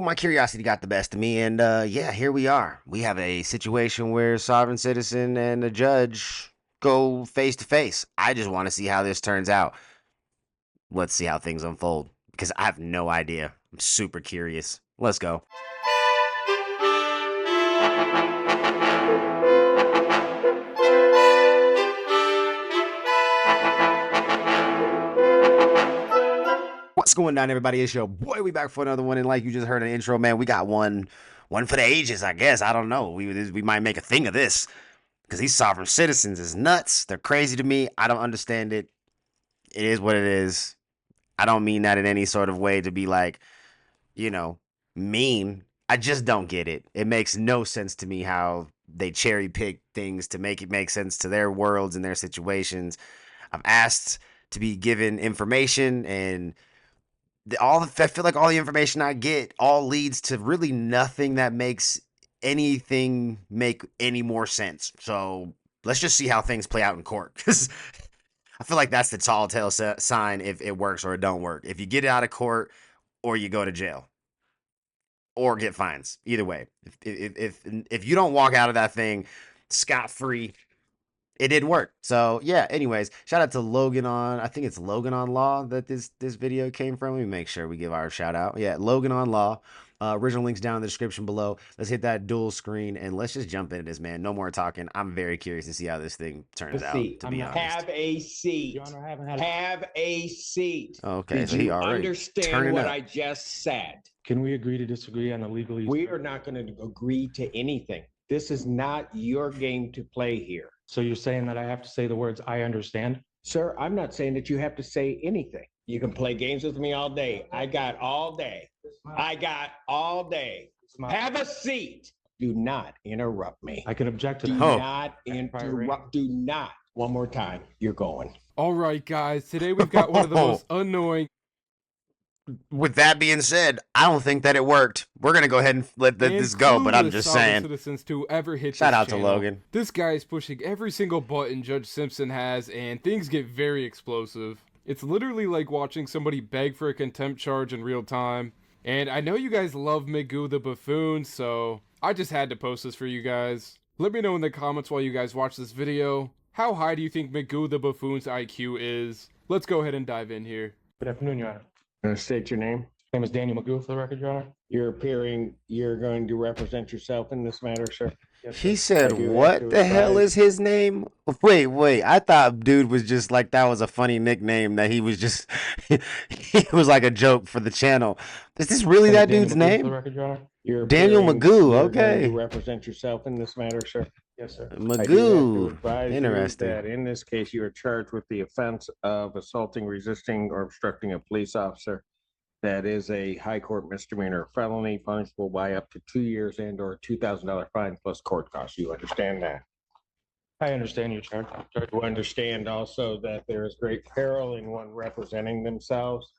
My curiosity got the best of me, and yeah, here we are. We have a situation where sovereign citizen and a judge go face to face. I just want to see how this turns out. Let's see how things unfold because I have no idea. I'm super curious. Let's go. What's going on, everybody? It's your boy. We back for another one, and like you just heard in the intro, man, we got one for the ages. I guess I don't know. We might make a thing of this because these sovereign citizens is nuts. They're crazy to me. I don't understand it. It is what it is. I don't mean that in any sort of way to be like, you know, mean. I just don't get it. It makes no sense to me how they cherry pick things to make it make sense to their worlds and their situations. I've asked to be given information, and I feel like all the information I get all leads to really nothing that makes anything make any more sense. So let's just see how things play out in court, because I feel like that's the tall tale sign if it works or it don't work. If you get out of court or you go to jail or get fines, either way. If you don't walk out of that thing scot free, it didn't work. So yeah. Anyways, shout out to Logan on. I think it's Logan on Law that this video came from. Let me make sure we give our shout out. Yeah, Logan on Law. Original links down in the description below. Let's hit that dual screen and let's just jump into this, man. No more talking. I'm very curious to see how this thing turns out. To be honest, have a seat. Your Honor, I haven't had Have a seat. Okay, Did so he you already understand turning what up. I just said? Can we agree to disagree on a legally? We are not going to agree to anything. This is not your game to play here. So you're saying that I have to say the words "I understand"? Sir, I'm not saying that you have to say anything. You can play games with me all day. I got all day. I got all day. Have a seat. Do not interrupt me. I can object to Do that. not interrupt. Do not. One more time. You're going. All right, guys. Today we've got one of the most annoying. With that being said, I don't think that it worked. We're gonna go ahead and let this go, but I'm just saying. Citizens to ever hit Shout this out to channel. Logan. This guy is pushing every single button Judge Simpson has, and things get very explosive. It's literally like watching somebody beg for a contempt charge in real time. And I know you guys love Magoo the buffoon, so I just had to post this for you guys. Let me know in the comments while you guys watch this video, how high do you think Magoo the buffoon's IQ is? Let's go ahead and dive in here. Good afternoon, Your Honor. State your name. My name is Daniel Magoo, for the record, Your Honor. You're going to represent yourself in this matter, sir? Yes, He sir. said, "What the hell is his name?" Wait. I thought dude was just like that was a funny nickname that he was just. It was like a joke for the channel. Is this really that Daniel dude's Magoo, name? For the record, Your Honor. You're Daniel appearing- Magoo. you're Okay. going to represent yourself in this matter, sir? Yes, sir. I do have to Magoo. advise you Interesting. that in this case, you are charged with the offense of assaulting, resisting, or obstructing a police officer. That is a high court misdemeanor felony, punishable by up to 2 years and/or $2,000 fine plus court costs. You understand that? I understand your charge. You understand also that there is great peril in one representing themselves.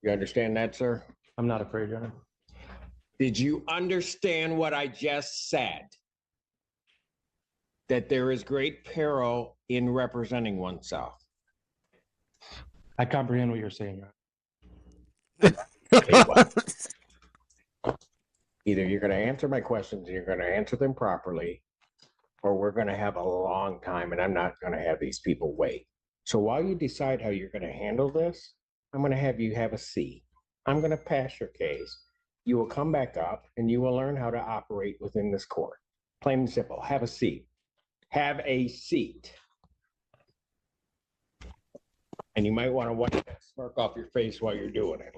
You understand that, sir? I'm not afraid, Your Honor. Did you understand what I just said? That there is great peril in representing oneself. I comprehend what you're saying, Your Honor. Either you're going to answer my questions and you're going to answer them properly, or we're going to have a long time and I'm not going to have these people wait. So while you decide how you're going to handle this, I'm going to have you have a seat. I'm going to pass your case. You will come back up and you will learn how to operate within this court. Plain and simple. Have a seat. Have a seat. And you might want to wipe that smirk off your face while you're doing it.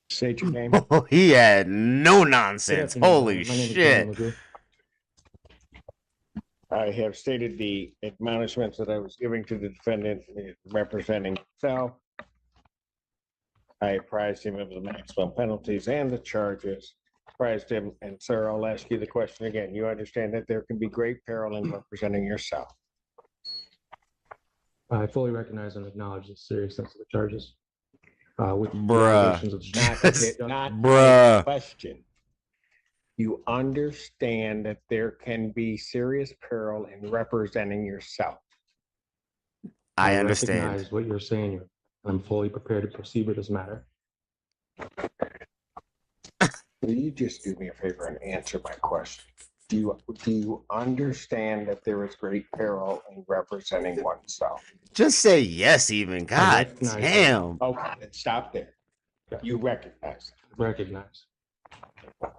State your name. He had no nonsense. Good afternoon, Holy Your Honor. My name is shit. Daniel Magoo. I have stated the admonishments that I was giving to the defendant representing himself. I apprised him of the maximum penalties and the charges. Apprised him, and sir, I'll ask you the question again. You understand that there can be great peril in representing yourself. I fully recognize and acknowledge the seriousness of the charges. With the Bruh. allegations of Not Bruh. a question. You understand that there can be serious peril in representing yourself. I understand. recognize what you're saying. I'm fully prepared to proceed with this matter. Will you just do me a favor and answer my question? Do you understand that there is great peril in representing oneself? Just say yes, even. God recognize that. damn. Okay, then stop there. You recognize Recognize. that.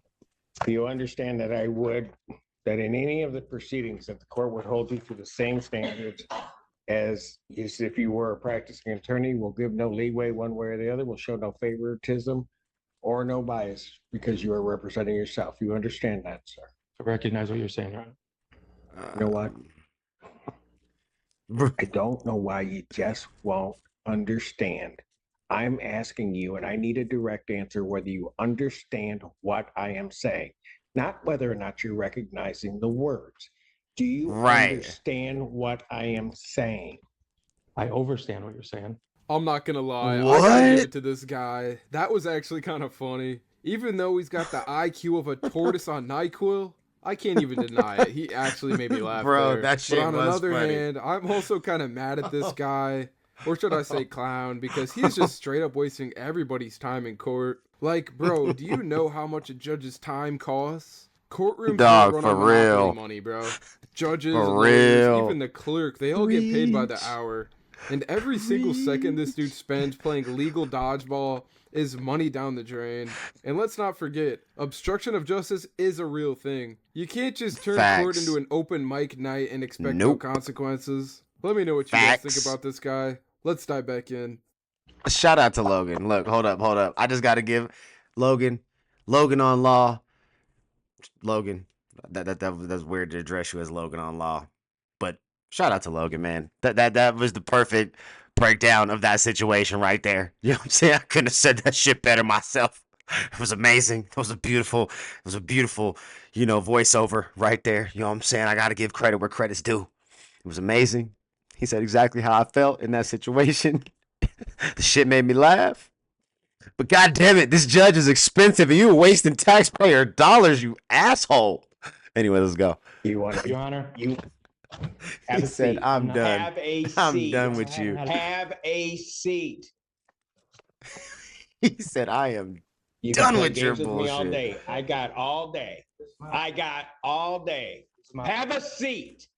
Do you understand that that in any of the proceedings that the court would hold you to the same standards as if you were a practicing attorney, will give no leeway one way or the other, will show no favoritism or no bias because you are representing yourself. You understand that, sir? I recognize what you're saying, Your Honor. You know what? I don't know why you just won't understand. I'm asking you, and I need a direct answer whether you understand what I am saying, not whether or not you're recognizing the words. Do you Right. understand what I am saying? I overstand what you're saying. I'm not gonna lie, I gotta give What? it to this guy. That was actually kind of funny. Even though he's got the IQ of a tortoise on NyQuil, I can't even deny it. He actually made me laugh. Bro, there. that shit But on was another funny. hand, I'm also kind of mad at this guy, or should I say clown, because he's just straight up wasting everybody's time in court. Like, bro, do you know how much a judge's time costs? Courtrooms Dog, don't run for on Monopoly real. money, bro. Judges, For lawyers, real. even the clerk, they all get paid by the Preach. hour. And every single second this dude spends playing legal dodgeball is money down the drain. And let's not forget, obstruction of justice is a real thing. You can't just turn court Facts. into an open mic night and expect no Nope. consequences. Let me know what you guys think Facts. about this guy. Let's dive back in. Shout out to Logan. Look, hold up. I just got to give Logan on law. Logan, that's weird to address you as Logan on law, but shout out to Logan, man. That was the perfect breakdown of that situation right there. You know what I'm saying? I couldn't have said that shit better myself. It was amazing. It was a beautiful, voiceover right there. You know what I'm saying? I got to give credit where credit's due. It was amazing. He said exactly how I felt in that situation. The shit made me laugh. But god damn it, this judge is expensive and you're wasting taxpayer dollars, you asshole. Anyway, let's go. You want to, Your Honor. you He have a said, seat. I'm done. Have a I'm seat. done with you. Have a seat. He said, I am You done can play with your games with me all bullshit. day. I got all day. I got all day. Have a seat.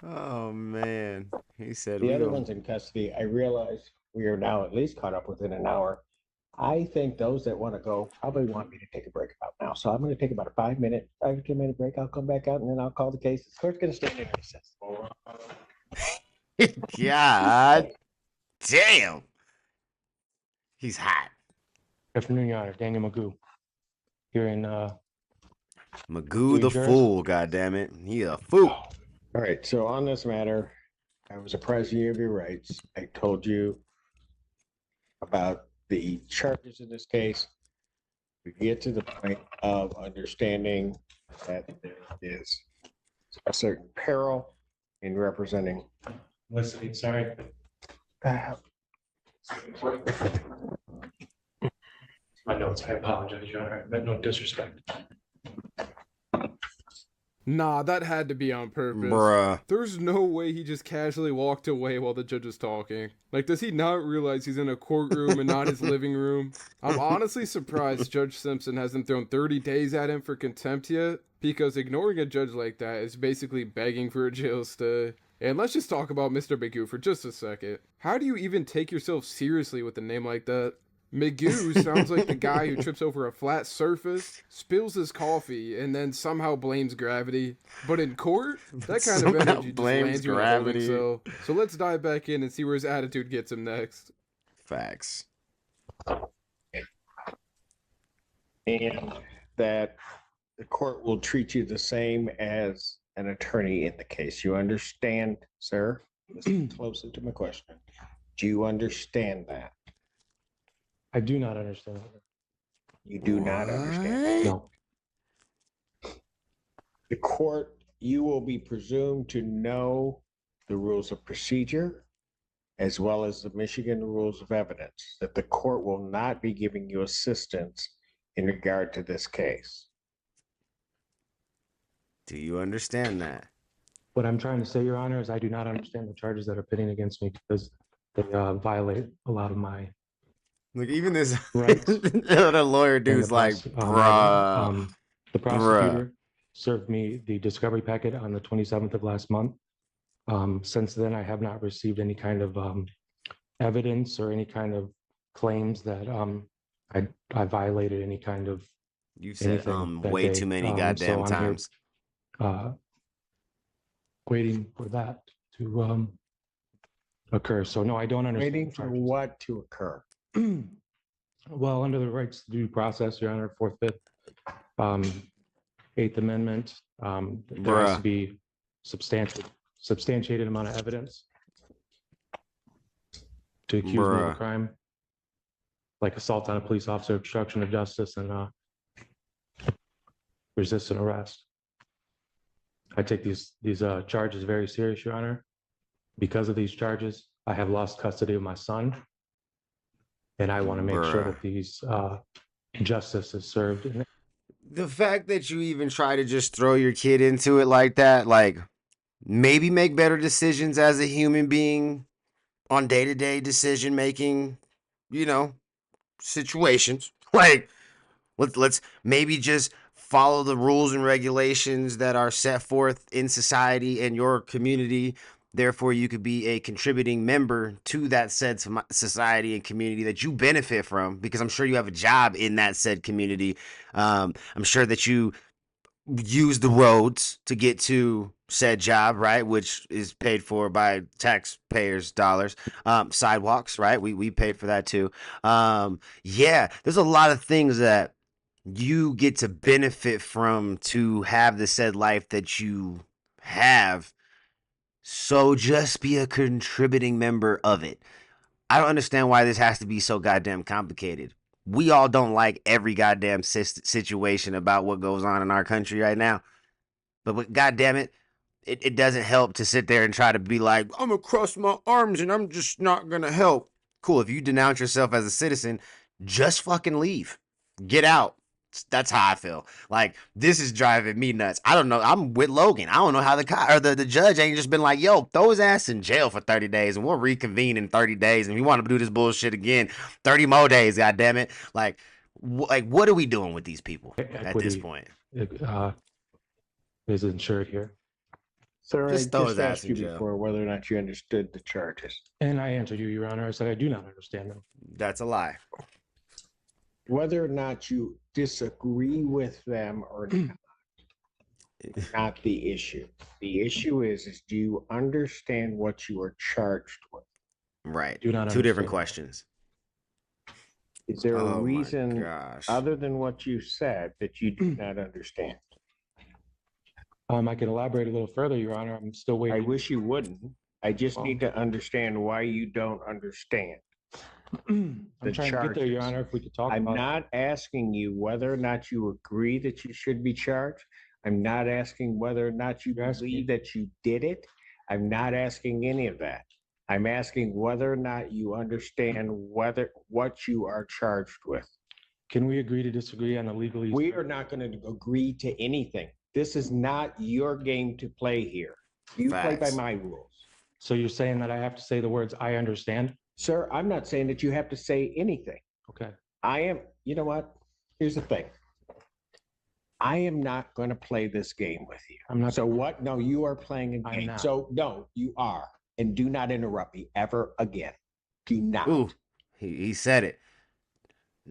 Oh man. He said The we other gonna... one's in custody. I realize we are now at least caught up within an hour. I think those that want to go probably want me to take a break about now. So I'm going to take about a 5 to 10 minute break. I'll come back out and then I'll call the case. The court's going to stand in recess. God damn. He's hot. Good afternoon, Your Honor. Daniel Magoo. Here in Magoo the Yours? fool, goddammit. He a fool. All right. So on this matter, I was apprising you of your rights. I told you about the charges in this case. We get to the point of understanding that there is a certain peril in representing. listening. Sorry. My notes. I apologize, Your Honor. I meant no disrespect. Nah, that had to be on purpose. Bruh. There's no way he just casually walked away while the judge is talking. Like, does he not realize he's in a courtroom and not his living room? I'm honestly surprised Judge Simpson hasn't thrown 30 days at him for contempt yet, because ignoring a judge like that is basically begging for a jail stay. And let's just talk about Mr. Magoo for just a second. How do you even take yourself seriously with a name like that? Magoo sounds like the guy who trips over a flat surface, spills his coffee, and then somehow blames gravity. But in court, that kind of Somehow energy just blames lands you in a holding gravity. cell. So let's dive back in and see where his attitude gets him next. Facts. And that the court will treat you the same as an attorney in the case. You understand, sir? Listen closely to my question. Do you understand that? I do not understand. You do not understand. No. The court, you will be presumed to know the rules of procedure as well as the Michigan rules of evidence, that the court will not be giving you assistance in regard to this case. Do you understand that? What I'm trying to say, Your Honor, is I do not understand the charges that are pitting against me because they violate a lot of my Like even this, rights. the lawyer in the dude's like, matter. bruh, The bruh. prosecutor served me the discovery packet on the 27th of last month. Since then, I have not received any kind of evidence or any kind of claims that I violated any kind of You said anything that way day. too many So goddamn I'm here times. waiting for that to occur. So no, I don't understand. Waiting the for charges. what to occur? Well, under the rights to due process, Your Honor, Fourth, Fifth, Eighth Amendment, there has to Bruh. be substantiated amount of evidence to accuse me of a Bruh. crime, like assault on a police officer, obstruction of justice, and resisting arrest. I take these charges very serious, Your Honor. Because of these charges, I have lost custody of my son, and I want to make sure Bruh. that these justice is served. The fact that you even try to just throw your kid into it like that, like maybe make better decisions as a human being on day-to-day decision making, you know, situations. Like let's maybe just follow the rules and regulations that are set forth in society and your community. Therefore, you could be a contributing member to that said society and community that you benefit from, because I'm sure you have a job in that said community. I'm sure that you use the roads to get to said job, right? Which is paid for by taxpayers' dollars. Sidewalks, right? We paid for that too. Yeah, there's a lot of things that you get to benefit from to have the said life that you have. So just be a contributing member of it. I don't understand why this has to be so goddamn complicated. We all don't like every goddamn situation about what goes on in our country right now. But goddamn it, it doesn't help to sit there and try to be like, I'm gonna cross my arms and I'm just not gonna help. Cool, if you denounce yourself as a citizen, just fucking leave. Get out. That's how I feel. Like, this is driving me nuts. I don't know. I'm with Logan. I don't know how the judge ain't just been like, yo, throw his ass in jail for 30 days and we'll reconvene in 30 days. And if you want to do this bullshit again, 30 more days, goddammit. Like, what are we doing with these people at this point? Is insured here. Sir, Just I throw just his ass asked in you jail. before whether or not you understood the charges. And I answered you, Your Honor. I said I do not understand them. That's a lie. Whether or not you disagree with them or not, not the issue. The issue is do you understand what you are charged with? Right. Do not Two different understand. questions. Is there a Oh my reason gosh. other than what you said that you do not understand? I can elaborate a little further, Your Honor. I'm still I waiting. wish you wouldn't. I just need to understand why you don't understand. I'm the trying to get there, Your charges. Honor. If we could talk I'm about not asking you whether or not you agree that you should be charged. I'm not asking whether or not you You're asking- believe that you did it. I'm not asking any of that. I'm asking whether or not you understand what you are charged with. Can we agree to disagree on the legalese? We are not going to agree to anything. This is not your game to play here. You play by Facts. my rules. So you're saying that I have to say the words "I understand"? Sir, I'm not saying that you have to say anything. Okay. You know what? Here's the thing. I am not going to play this game with you. I'm not. So what? No, you are playing a I'm game. not. So no, you are. And do not interrupt me ever again. Do not. Ooh, he said it.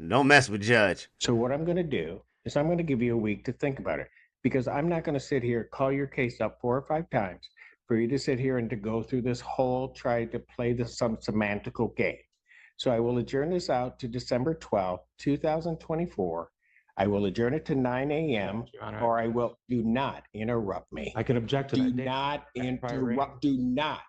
Don't mess with Judge. So what I'm going to do is I'm going to give you a week to think about it, because I'm not going to sit here, call your case up 4 or 5 times for you to sit here and to go through this whole, try to play some semantical game. So I will adjourn this out to December 12th, 2024. I will adjourn it to 9 a.m. Your Honor, or I will. Do not interrupt me. I can object to Do that. date. not Prior interrupt. Do not.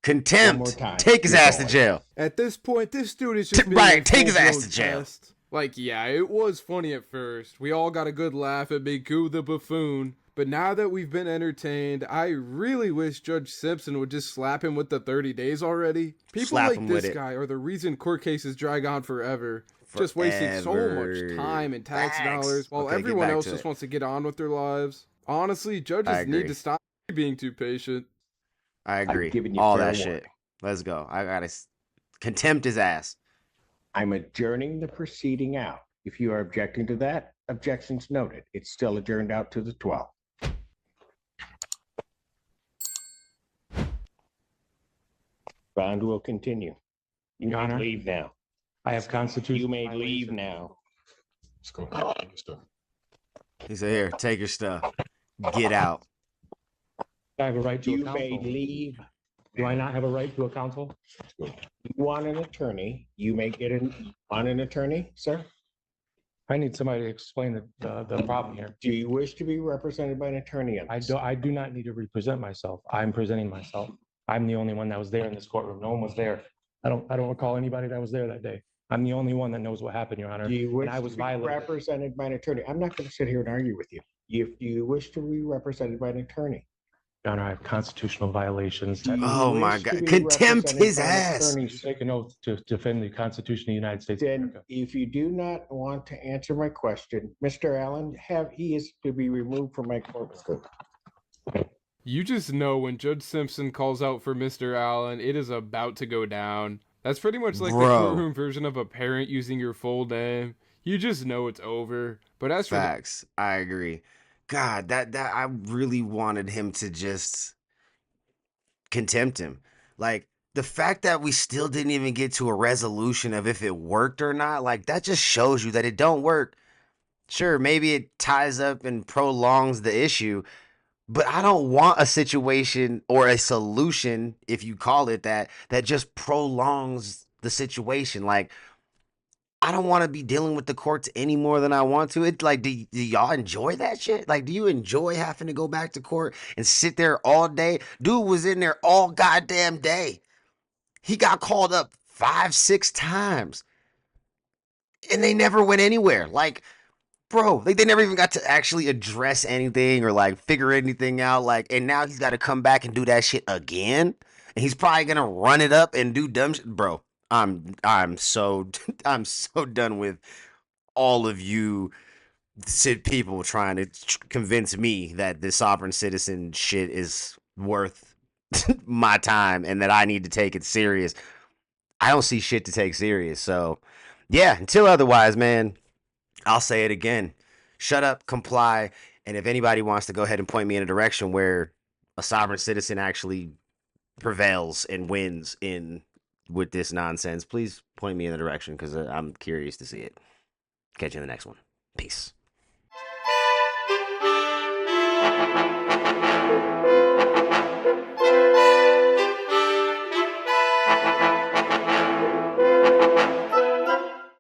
Contempt. One more time. Take his You're ass to going. jail. At this point, this dude is just Right, take his ass to jail. Test. Like, yeah, it was funny at first. We all got a good laugh at Miku the buffoon. But now that we've been entertained, I really wish Judge Simpson would just slap him with the 30 days already. People Slap like him this with it. guy are the reason court cases drag on forever. Just wasting so Forever. much time and tax Facts. dollars while Okay, get everyone back else to just it. wants to get on with their lives. Honestly, I judges agree. need to stop You're being too patient. I agree. given you All fair that warning. shit. Let's go. Contempt his ass. I'm adjourning the proceeding out. If you are objecting to that, objections noted. It's still adjourned out to the 12th. Bond will continue. You Your may Honor. leave now. I have constitutional. You may leave violation. now. Let's go. Take your stuff. He said, "Here, take your stuff. Get out." I have a right to You a may counsel. leave. Do I not have a right to a counsel? Let's go. You want an attorney, you may get on an attorney, sir? I need somebody to explain the problem here. Do you wish to be represented by an attorney on this? I do not need to represent myself. I'm presenting myself. I'm the only one that was there in this courtroom. No one was there. I don't recall anybody that was there that day. I'm the only one that knows what happened, Your Honor. Do you wish I was to be violated. represented by an attorney? I'm not going to sit here and argue with you. If you wish to be represented by an attorney. Your Honor, I have constitutional violations. Do you Oh my wish to God. be Contempt represented his by an ass. attorney, You take an oath to defend the Constitution of the United States of Then America. if you do not want to answer my question, Mr. Allen, he is to be removed from my courtroom. You just know when Judge Simpson calls out for Mr. Allen, it is about to go down. That's pretty much like the Bro. courtroom version of a parent using your full name. You just know it's over. But as for Facts. I agree. God, that I really wanted him to just contempt him. Like the fact that we still didn't even get to a resolution of if it worked or not, like that just shows you that it don't work. Sure, maybe it ties up and prolongs the issue, but I don't want a situation or a solution, if you call it that, that just prolongs the situation. Like I don't want to be dealing with the courts any more than I want to. It's like, do y'all enjoy that shit? Like, do you enjoy having to go back to court and sit there all day? Dude was in there all goddamn day. He got called up 5, 6 times and they never went anywhere. Like, bro, like they never even got to actually address anything or like figure anything out. Like, and now he's got to come back and do that shit again. And he's probably gonna run it up and do dumb shit. Bro, I'm so I'm so done with all of you people trying to convince me that the sovereign citizen shit is worth my time and that I need to take it serious. I don't see shit to take serious. So, yeah, until otherwise, man, I'll say it again. Shut up, comply, and if anybody wants to go ahead and point me in a direction where a sovereign citizen actually prevails and wins in with this nonsense, please point me in the direction because I'm curious to see it. Catch you in the next one. Peace.